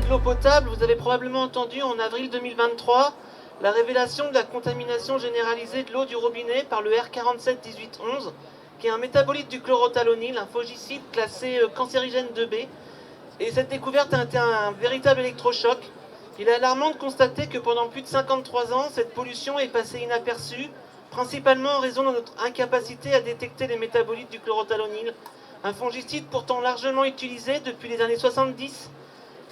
de l'eau potable, vous avez probablement entendu en avril 2023 la révélation de la contamination généralisée de l'eau du robinet par le R471811, qui est un métabolite du chlorothalonil, un fongicide classé cancérigène 2B. Et cette découverte a été un véritable électrochoc. Il est alarmant de constater que pendant plus de 53 ans, cette pollution est passée inaperçue, principalement en raison de notre incapacité à détecter les métabolites du chlorothalonil, un fongicide pourtant largement utilisé depuis les années 70.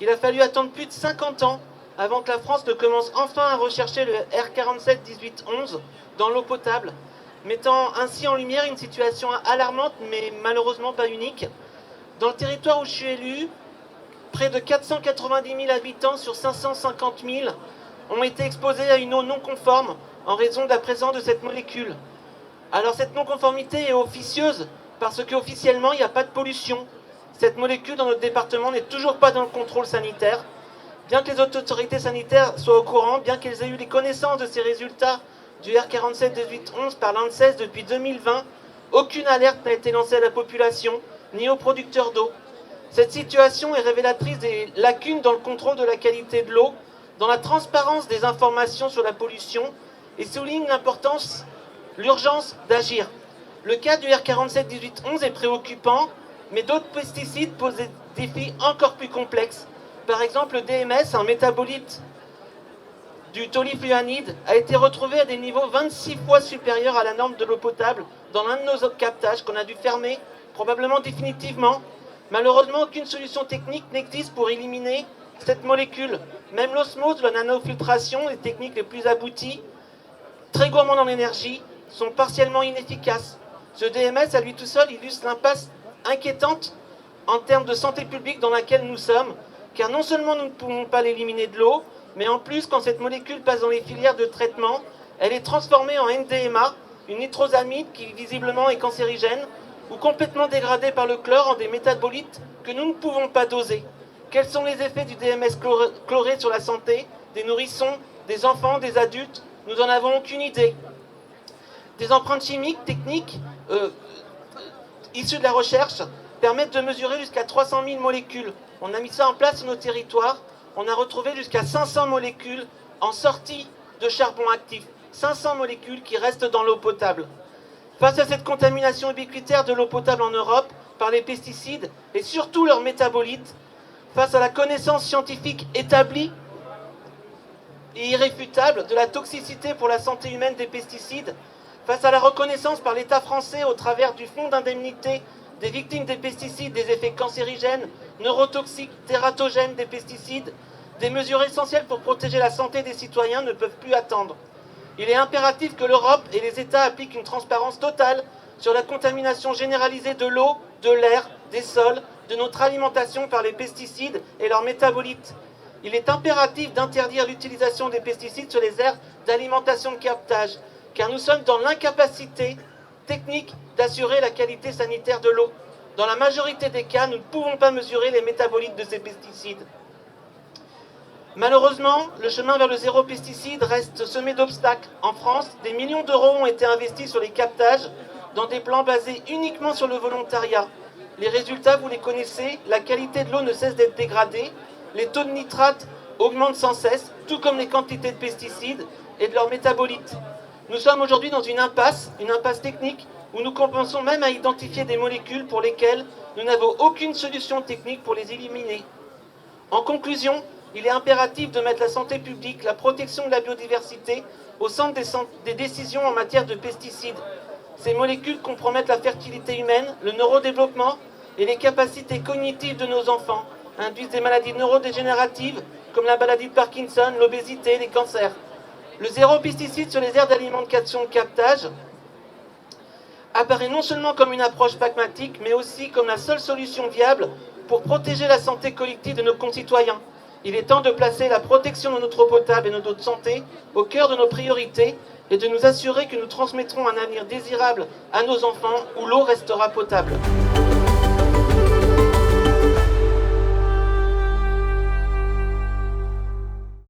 Il a fallu attendre plus de 50 ans avant que la France ne commence enfin à rechercher le R471811 dans l'eau potable, mettant ainsi en lumière une situation alarmante mais malheureusement pas unique. Dans le territoire où je suis élu, près de 490 000 habitants sur 550 000 ont été exposés à une eau non conforme en raison de la présence de cette molécule. Alors cette non-conformité est officieuse parce qu'officiellement il n'y a pas de pollution. Cette molécule dans notre département n'est toujours pas dans le contrôle sanitaire. Bien que les autorités sanitaires soient au courant, bien qu'elles aient eu les connaissances de ces résultats du R471811 par l'ANSES depuis 2020, aucune alerte n'a été lancée à la population ni aux producteurs d'eau. Cette situation est révélatrice des lacunes dans le contrôle de la qualité de l'eau, dans la transparence des informations sur la pollution et souligne l'importance, l'urgence d'agir. Le cas du R471811 est préoccupant, mais d'autres pesticides posent des défis encore plus complexes. Par exemple, le DMS, un métabolite du tolufluanide, a été retrouvé à des niveaux 26 fois supérieurs à la norme de l'eau potable dans l'un de nos captages qu'on a dû fermer, probablement définitivement. Malheureusement, aucune solution technique n'existe pour éliminer cette molécule. Même l'osmose, la nanofiltration, les techniques les plus abouties, très gourmandes en énergie, sont partiellement inefficaces. Ce DMS, à lui tout seul, illustre l'impasse inquiétante en termes de santé publique dans laquelle nous sommes, car non seulement nous ne pouvons pas l'éliminer de l'eau, mais en plus, quand cette molécule passe dans les filières de traitement, elle est transformée en NDMA, une nitrosamide qui visiblement est cancérigène, ou complètement dégradée par le chlore en des métabolites que nous ne pouvons pas doser. Quels sont les effets du DMS chloré sur la santé des nourrissons, des enfants, des adultes? Nous n'en avons aucune idée. Des empreintes chimiques, techniques, issues de la recherche, permettent de mesurer jusqu'à 300 000 molécules. On a mis ça en place sur nos territoires. On a retrouvé jusqu'à 500 molécules en sortie de charbon actif. 500 molécules qui restent dans l'eau potable. Face à cette contamination ubiquitaire de l'eau potable en Europe par les pesticides et surtout leurs métabolites, face à la connaissance scientifique établie et irréfutable de la toxicité pour la santé humaine des pesticides, face à la reconnaissance par l'État français au travers du fonds d'indemnité des victimes des pesticides, des effets cancérigènes, neurotoxiques, tératogènes des pesticides, des mesures essentielles pour protéger la santé des citoyens ne peuvent plus attendre. Il est impératif que l'Europe et les États appliquent une transparence totale sur la contamination généralisée de l'eau, de l'air, des sols, de notre alimentation par les pesticides et leurs métabolites. Il est impératif d'interdire l'utilisation des pesticides sur les aires d'alimentation de captage, car nous sommes dans l'incapacité technique d'assurer la qualité sanitaire de l'eau. Dans la majorité des cas, nous ne pouvons pas mesurer les métabolites de ces pesticides. Malheureusement, le chemin vers le zéro pesticide reste semé d'obstacles. En France, des millions d'euros ont été investis sur les captages dans des plans basés uniquement sur le volontariat. Les résultats, vous les connaissez, la qualité de l'eau ne cesse d'être dégradée, les taux de nitrate augmentent sans cesse, tout comme les quantités de pesticides et de leurs métabolites. Nous sommes aujourd'hui dans une impasse technique, où nous commençons même à identifier des molécules pour lesquelles nous n'avons aucune solution technique pour les éliminer. En conclusion, il est impératif de mettre la santé publique, la protection de la biodiversité au centre des décisions en matière de pesticides. Ces molécules compromettent la fertilité humaine, le neurodéveloppement et les capacités cognitives de nos enfants, induisent des maladies neurodégénératives comme la maladie de Parkinson, l'obésité, les cancers. Le zéro pesticide sur les aires d'alimentation de captage apparaît non seulement comme une approche pragmatique, mais aussi comme la seule solution viable pour protéger la santé collective de nos concitoyens. Il est temps de placer la protection de notre eau potable et de notre santé au cœur de nos priorités et de nous assurer que nous transmettrons un avenir désirable à nos enfants où l'eau restera potable.